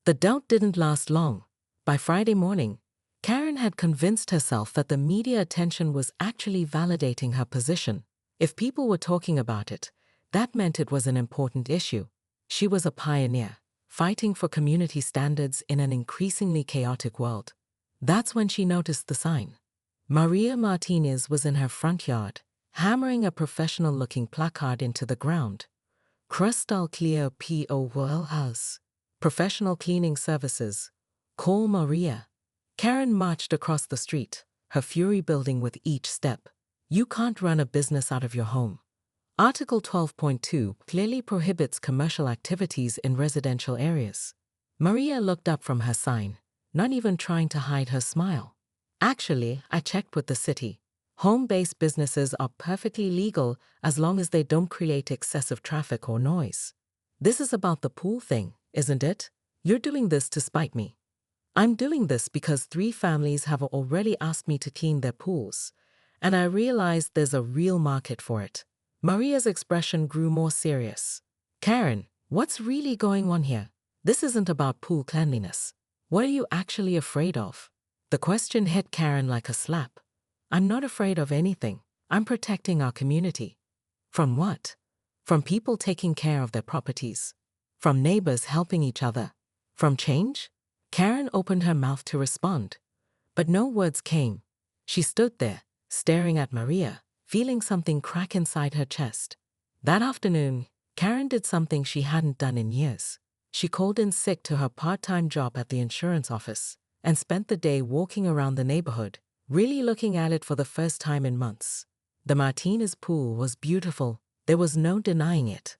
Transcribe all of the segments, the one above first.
The doubt didn't last long. By Friday morning, Karen had convinced herself that the media attention was actually validating her position. If people were talking about it, that meant it was an important issue. She was a pioneer, fighting for community standards in an increasingly chaotic world. That's when she noticed the sign. Maria Martinez was in her front yard, hammering a professional-looking placard into the ground. Crystal Clear PO House. Professional cleaning services. Call Maria. Karen marched across the street, her fury building with each step. You can't run a business out of your home. Article 12.2 clearly prohibits commercial activities in residential areas. Maria looked up from her sign, not even trying to hide her smile. Actually, I checked with the city. Home-based businesses are perfectly legal as long as they don't create excessive traffic or noise. This is about the pool thing, isn't it? You're doing this to spite me. I'm doing this because 3 families have already asked me to clean their pools, and I realized there's a real market for it. Maria's expression grew more serious. Karen, what's really going on here? This isn't about pool cleanliness. What are you actually afraid of? The question hit Karen like a slap. I'm not afraid of anything. I'm protecting our community. From what? From people taking care of their properties. From neighbors helping each other. From change? Karen opened her mouth to respond, but no words came. She stood there, staring at Maria, feeling something crack inside her chest. That afternoon, Karen did something she hadn't done in years. She called in sick to her part-time job at the insurance office and spent the day walking around the neighborhood, really looking at it for the first time in months. The Martinez pool was beautiful, there was no denying it.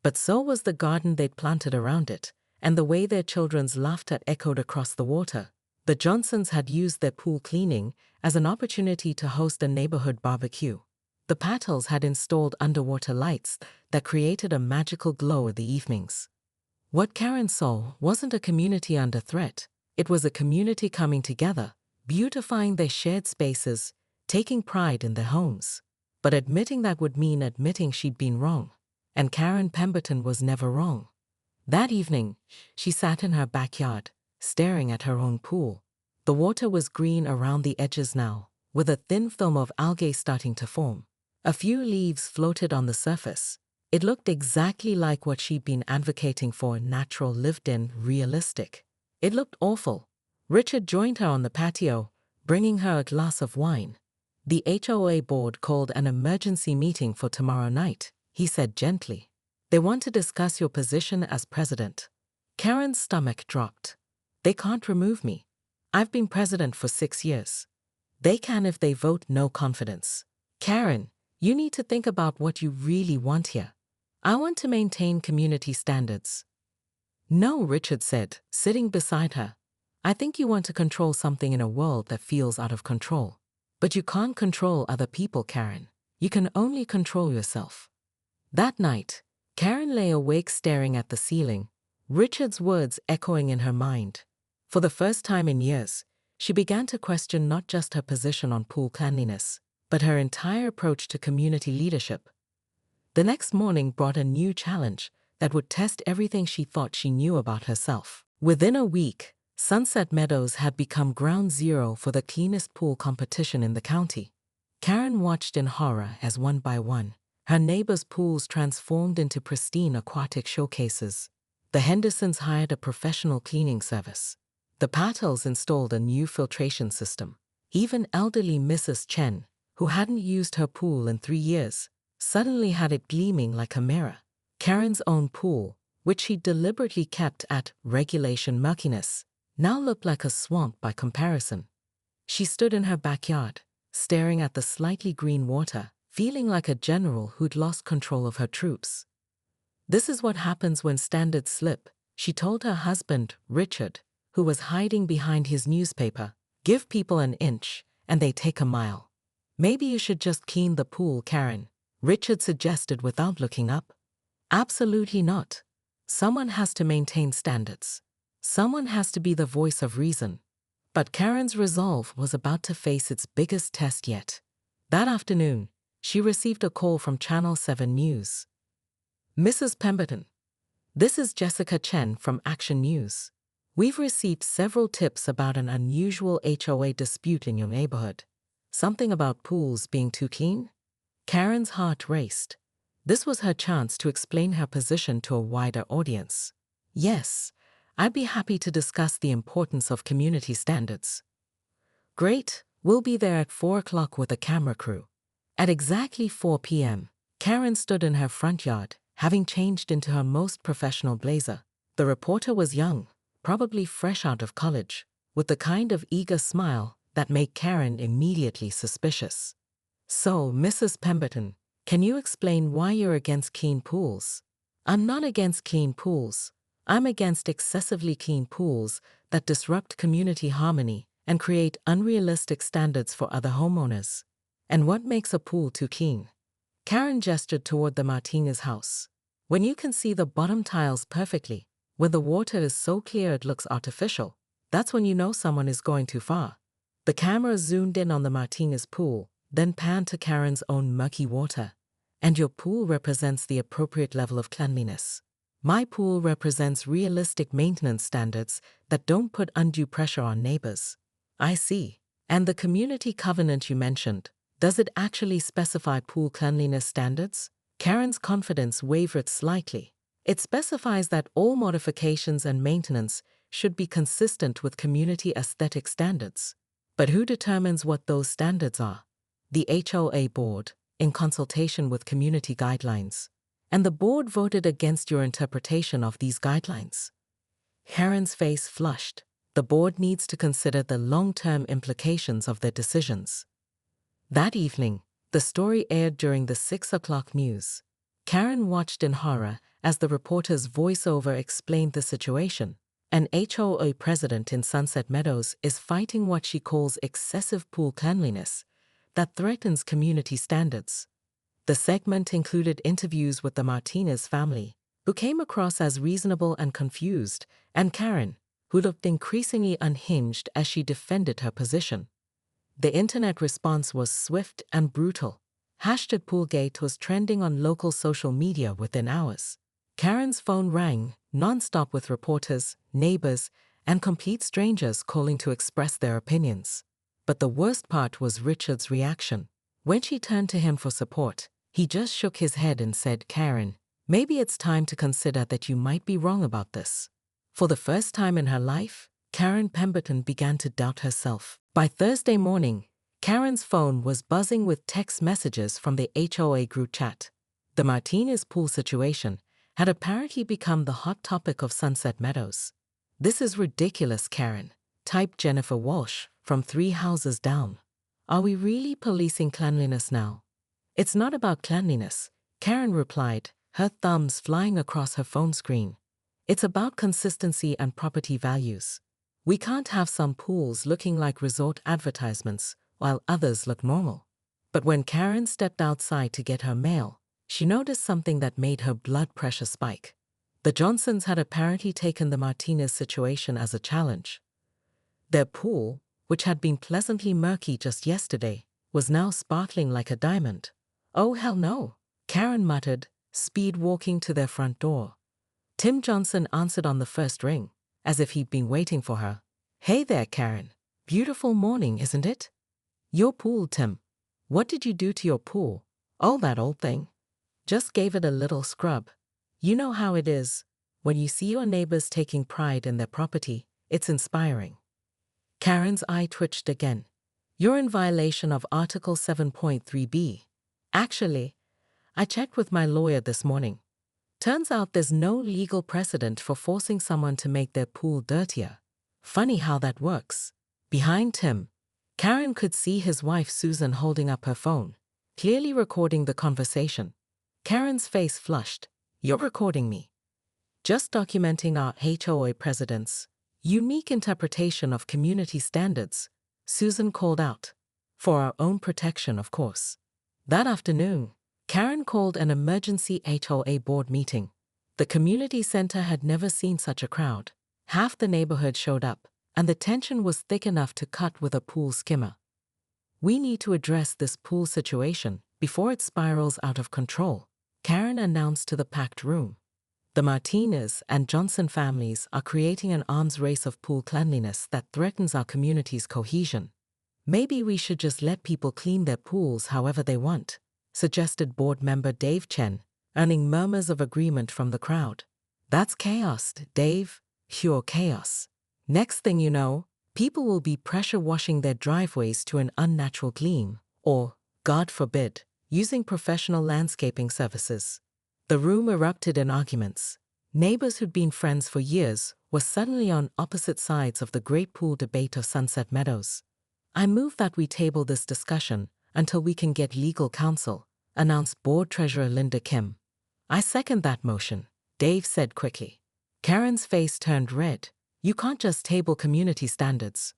But so was the garden they'd planted around it, and the way their children's laughter echoed across the water. The Johnsons had used their pool cleaning as an opportunity to host a neighborhood barbecue. The Patels had installed underwater lights that created a magical glow in the evenings. What Karen saw wasn't a community under threat. It was a community coming together, beautifying their shared spaces, taking pride in their homes. But admitting that would mean admitting she'd been wrong. And Karen Pemberton was never wrong. That evening, she sat in her backyard, staring at her own pool. The water was green around the edges now, with a thin film of algae starting to form. A few leaves floated on the surface. It looked exactly like what she'd been advocating for: natural, lived-in, realistic. It looked awful. Richard joined her on the patio, bringing her a glass of wine. The HOA board called an emergency meeting for tomorrow night, he said gently. They want to discuss your position as president. Karen's stomach dropped. They can't remove me. I've been president for 6 years. They can if they vote no confidence. Karen, you need to think about what you really want here. I want to maintain community standards. No, Richard said, sitting beside her. I think you want to control something in a world that feels out of control. But you can't control other people, Karen. You can only control yourself. That night, Karen lay awake staring at the ceiling, Richard's words echoing in her mind. For the first time in years, she began to question not just her position on pool cleanliness, but her entire approach to community leadership. The next morning brought a new challenge that would test everything she thought she knew about herself. Within a week, Sunset Meadows had become ground zero for the cleanest pool competition in the county. Karen watched in horror as one by one, her neighbors' pools transformed into pristine aquatic showcases. The Hendersons hired a professional cleaning service. The Patels installed a new filtration system. Even elderly Mrs. Chen, who hadn't used her pool in 3 years, suddenly had it gleaming like a mirror. Karen's own pool, which she deliberately kept at regulation murkiness, now looked like a swamp by comparison. She stood in her backyard, staring at the slightly green water, feeling like a general who'd lost control of her troops. This is what happens when standards slip, she told her husband, Richard, who was hiding behind his newspaper. Give people an inch, and they take a mile. Maybe you should just clean the pool, Karen, Richard suggested without looking up. Absolutely not. Someone has to maintain standards. Someone has to be the voice of reason. But Karen's resolve was about to face its biggest test yet. That afternoon, she received a call from Channel 7 News. Mrs. Pemberton, this is Jessica Chen from Action News. We've received several tips about an unusual HOA dispute in your neighborhood. Something about pools being too clean? Karen's heart raced. This was her chance to explain her position to a wider audience. Yes, I'd be happy to discuss the importance of community standards. Great, we'll be there at 4 o'clock with a camera crew. At exactly 4 p.m., Karen stood in her front yard, having changed into her most professional blazer. The reporter was young, probably fresh out of college, with the kind of eager smile that made Karen immediately suspicious. So, Mrs. Pemberton, can you explain why you're against clean pools? I'm not against clean pools. I'm against excessively clean pools that disrupt community harmony and create unrealistic standards for other homeowners. And what makes a pool too clean? Karen gestured toward the Martinez house. When you can see the bottom tiles perfectly, when the water is so clear it looks artificial, that's when you know someone is going too far. The camera zoomed in on the Martinez pool, then panned to Karen's own murky water. And your pool represents the appropriate level of cleanliness. My pool represents realistic maintenance standards that don't put undue pressure on neighbors. I see. And the community covenant you mentioned, does it actually specify pool cleanliness standards? Karen's confidence wavered slightly. It specifies that all modifications and maintenance should be consistent with community aesthetic standards. But who determines what those standards are? The HOA board, in consultation with community guidelines. And the board voted against your interpretation of these guidelines. Karen's face flushed. The board needs to consider the long-term implications of their decisions. That evening, the story aired during the 6 o'clock news. Karen watched in horror as the reporter's voiceover explained the situation. An HOA president in Sunset Meadows is fighting what she calls excessive pool cleanliness that threatens community standards. The segment included interviews with the Martinez family, who came across as reasonable and confused, and Karen, who looked increasingly unhinged as she defended her position. The internet response was swift and brutal. #Poolgate was trending on local social media within hours. Karen's phone rang, non-stop with reporters, neighbors, and complete strangers calling to express their opinions. But the worst part was Richard's reaction. When she turned to him for support, he just shook his head and said, "Karen, maybe it's time to consider that you might be wrong about this." For the first time in her life, Karen Pemberton began to doubt herself. By Thursday morning, Karen's phone was buzzing with text messages from the HOA group chat. The Martinez pool situation had apparently become the hot topic of Sunset Meadows. "This is ridiculous, Karen," typed Jennifer Walsh from 3 houses down. "Are we really policing cleanliness now?" "It's not about cleanliness," Karen replied, her thumbs flying across her phone screen. "It's about consistency and property values. We can't have some pools looking like resort advertisements while others look normal." But when Karen stepped outside to get her mail, she noticed something that made her blood pressure spike. The Johnsons had apparently taken the Martinez situation as a challenge. Their pool, which had been pleasantly murky just yesterday, was now sparkling like a diamond. "Oh, hell no," Karen muttered, speed walking to their front door. Tim Johnson answered on the first ring, as if he'd been waiting for her. "Hey there, Karen. Beautiful morning, isn't it?" "Your pool, Tim. What did you do to your pool?" "Oh, that old thing. Just gave it a little scrub. You know how it is. When you see your neighbors taking pride in their property, it's inspiring." Karen's eye twitched again. "You're in violation of Article 7.3b. Actually, I checked with my lawyer this morning. Turns out there's no legal precedent for forcing someone to make their pool dirtier. Funny how that works." Behind Tim, Karen could see his wife Susan holding up her phone, clearly recording the conversation. Karen's face flushed. "You're recording me?" "Just documenting our HOA president's unique interpretation of community standards," Susan called out. "For our own protection, of course." That afternoon, Karen called an emergency HOA board meeting. The community center had never seen such a crowd. Half the neighborhood showed up, and the tension was thick enough to cut with a pool skimmer. "We need to address this pool situation before it spirals out of control," Karen announced to the packed room. The Martinez and Johnson families are creating an arms race of pool cleanliness that threatens our community's cohesion. Maybe we should just let people clean their pools however they want, suggested board member Dave Chen, earning murmurs of agreement from the crowd. That's chaos, Dave. Pure chaos. Next thing you know, people will be pressure washing their driveways to an unnatural gleam, or, God forbid, using professional landscaping services. The room erupted in arguments. Neighbors who'd been friends for years were suddenly on opposite sides of the great pool debate of Sunset Meadows. I move that we table this discussion until we can get legal counsel, announced Board Treasurer Linda Kim. I second that motion, Dave said quickly. Karen's face turned red. You can't just table community standards.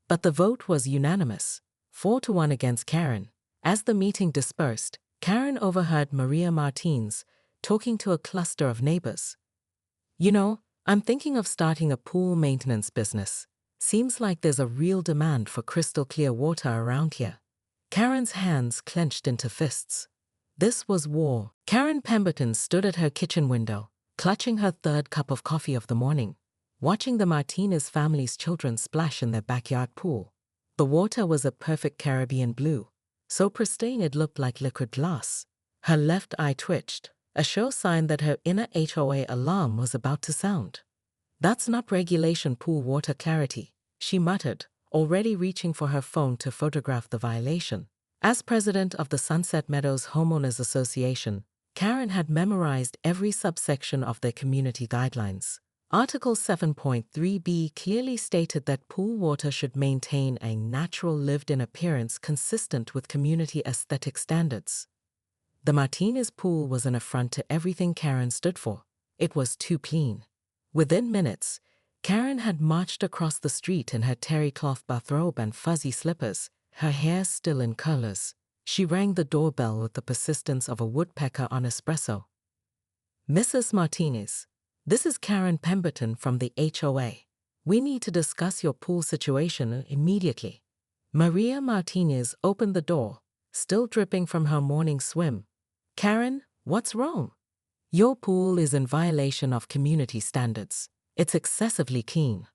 But the vote was unanimous, 4-1 against Karen. As the meeting dispersed, Karen overheard Maria Martins talking to a cluster of neighbors. You know, I'm thinking of starting a pool maintenance business. Seems like there's a real demand for crystal clear water around here. Karen's hands clenched into fists. This was war. Karen Pemberton stood at her kitchen window, clutching her third cup of coffee of the morning, watching the Martinez family's children splash in their backyard pool. The water was a perfect Caribbean blue, so pristine it looked like liquid glass. Her left eye twitched, a sure sign that her inner HOA alarm was about to sound. That's not regulation pool water clarity, she muttered, already reaching for her phone to photograph the violation. As president of the Sunset Meadows Homeowners Association, Karen had memorized every subsection of their community guidelines. Article 7.3b clearly stated that pool water should maintain a natural lived-in appearance consistent with community aesthetic standards. The Martinez pool was an affront to everything Karen stood for. It was too clean. Within minutes, Karen had marched across the street in her terry cloth bathrobe and fuzzy slippers, her hair still in curlers. She rang the doorbell with the persistence of a woodpecker on espresso. Mrs. Martinez, this is Karen Pemberton from the HOA. We need to discuss your pool situation immediately. Maria Martinez opened the door, still dripping from her morning swim. Karen, what's wrong? Your pool is in violation of community standards. It's excessively clean.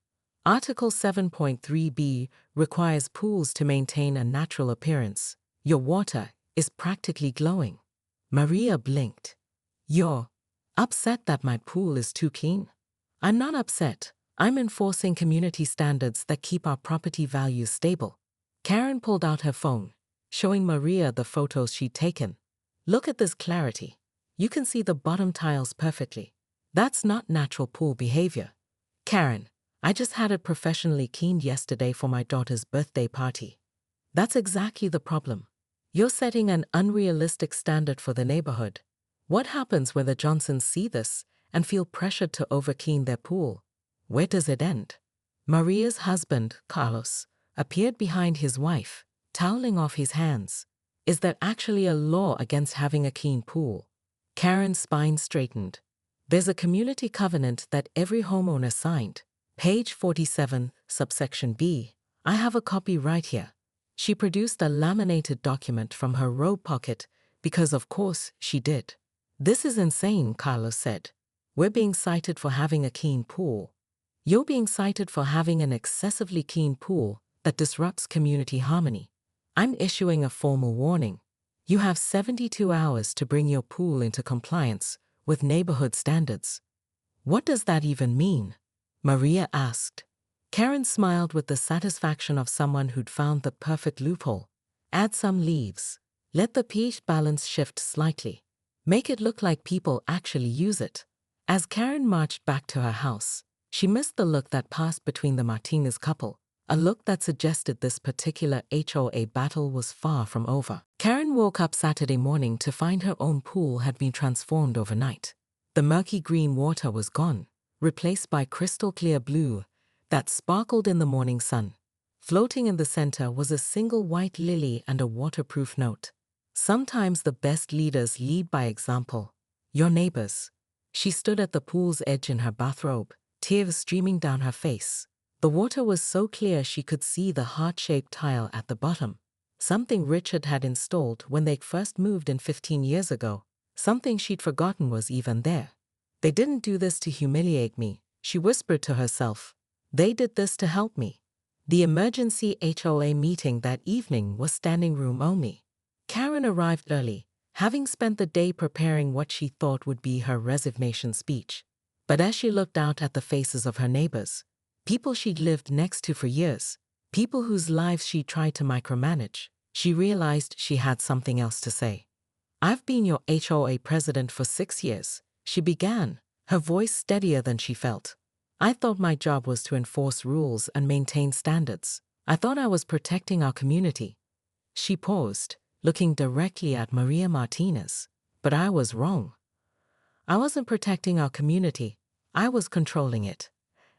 Article 7.3b requires pools to maintain a natural appearance. Your water is practically glowing. Maria blinked. You're upset that my pool is too clean? I'm not upset. I'm enforcing community standards that keep our property values stable. Karen pulled out her phone, showing Maria the photos she'd taken. Look at this clarity. You can see the bottom tiles perfectly. That's not natural pool behavior. Karen, I just had it professionally cleaned yesterday for my daughter's birthday party. That's exactly the problem. You're setting an unrealistic standard for the neighborhood. What happens when the Johnsons see this and feel pressured to overclean their pool? Where does it end? Maria's husband, Carlos, appeared behind his wife, toweling off his hands. Is there actually a law against having a clean pool? Karen's spine straightened. There's a community covenant that every homeowner signed. Page 47, subsection B. I have a copy right here. She produced a laminated document from her robe pocket because of course she did. This is insane, Carlos said. We're being cited for having a clean pool. You're being cited for having an excessively clean pool that disrupts community harmony. I'm issuing a formal warning. You have 72 hours to bring your pool into compliance with neighborhood standards. What does that even mean? Maria asked. Karen smiled with the satisfaction of someone who'd found the perfect loophole. Add some leaves. Let the pH balance shift slightly. Make it look like people actually use it. As Karen marched back to her house, she missed the look that passed between the Martinez couple, a look that suggested this particular HOA battle was far from over. Karen woke up Saturday morning to find her own pool had been transformed overnight. The murky green water was gone, replaced by crystal clear blue that sparkled in the morning sun. Floating in the center was a single white lily and a waterproof note. Sometimes the best leaders lead by example. Your neighbors. She stood at the pool's edge in her bathrobe, tears streaming down her face. The water was so clear she could see the heart-shaped tile at the bottom. Something Richard had installed when they first moved in 15 years ago. Something she'd forgotten was even there. They didn't do this to humiliate me, she whispered to herself. They did this to help me. The emergency HOA meeting that evening was standing room only. Karen arrived early, having spent the day preparing what she thought would be her resignation speech. But as she looked out at the faces of her neighbors, people she'd lived next to for years, people whose lives she tried to micromanage, she realized she had something else to say. I've been your HOA president for 6 years, she began, her voice steadier than she felt. I thought my job was to enforce rules and maintain standards. I thought I was protecting our community. She paused, looking directly at Maria Martinez. But I was wrong. I wasn't protecting our community. I was controlling it.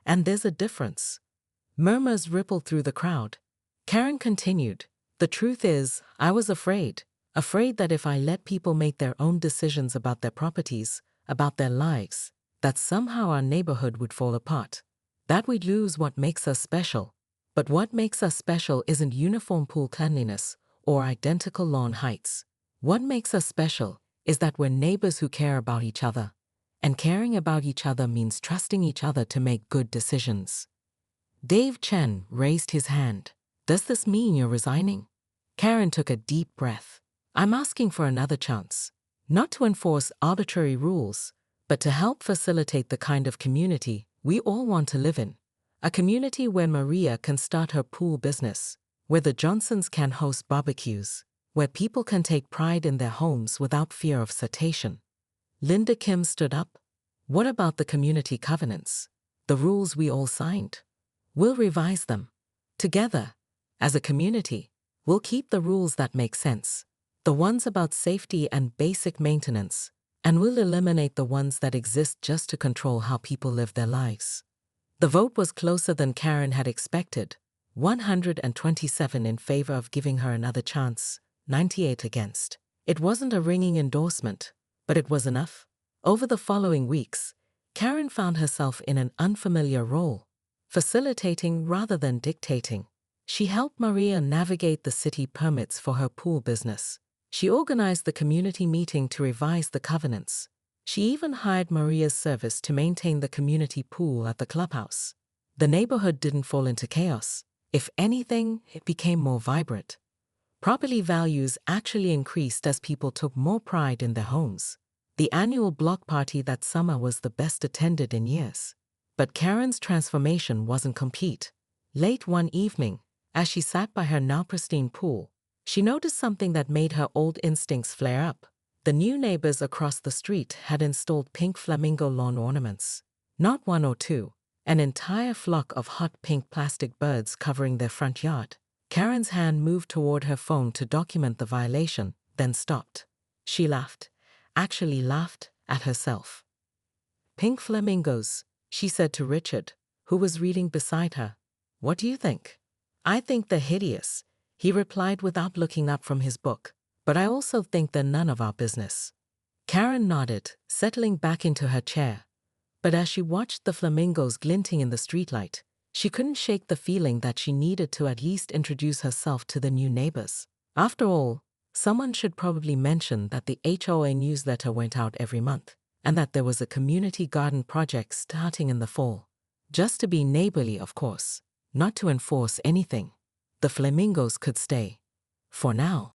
And there's a difference. Murmurs rippled through the crowd. Karen continued, the truth is, I was afraid that if I let people make their own decisions about their properties, about their lives, that somehow our neighborhood would fall apart, that we'd lose what makes us special. But what makes us special isn't uniform pool cleanliness or identical lawn heights. What makes us special is that we're neighbors who care about each other. And caring about each other means trusting each other to make good decisions. Dave Chen raised his hand. Does this mean you're resigning? Karen took a deep breath. I'm asking for another chance. Not to enforce arbitrary rules, but to help facilitate the kind of community we all want to live in. A community where Maria can start her pool business, where the Johnsons can host barbecues, where people can take pride in their homes without fear of citation. Linda Kim stood up. What about the community covenants? The rules we all signed? We'll revise them. Together, as a community, we'll keep the rules that make sense, the ones about safety and basic maintenance, and we'll eliminate the ones that exist just to control how people live their lives. The vote was closer than Karen had expected, 127 in favor of giving her another chance, 98 against. It wasn't a ringing endorsement, but it was enough. Over the following weeks, Karen found herself in an unfamiliar role, facilitating rather than dictating. She helped Maria navigate the city permits for her pool business. She organized the community meeting to revise the covenants. She even hired Maria's service to maintain the community pool at the clubhouse. The neighborhood didn't fall into chaos. If anything, it became more vibrant. Property values actually increased as people took more pride in their homes. The annual block party that summer was the best attended in years. But Karen's transformation wasn't complete. Late one evening, as she sat by her now pristine pool, she noticed something that made her old instincts flare up. The new neighbors across the street had installed pink flamingo lawn ornaments. Not one or two, an entire flock of hot pink plastic birds covering their front yard. Karen's hand moved toward her phone to document the violation, then stopped. She laughed, actually laughed at herself. Pink flamingos, she said to Richard, who was reading beside her. What do you think? I think they're hideous, he replied without looking up from his book. But I also think they're none of our business. Karen nodded, settling back into her chair. But as she watched the flamingos glinting in the streetlight, she couldn't shake the feeling that she needed to at least introduce herself to the new neighbors. After all, someone should probably mention that the HOA newsletter went out every month, and that there was a community garden project starting in the fall. Just to be neighborly, of course, not to enforce anything. The flamingos could stay. For now.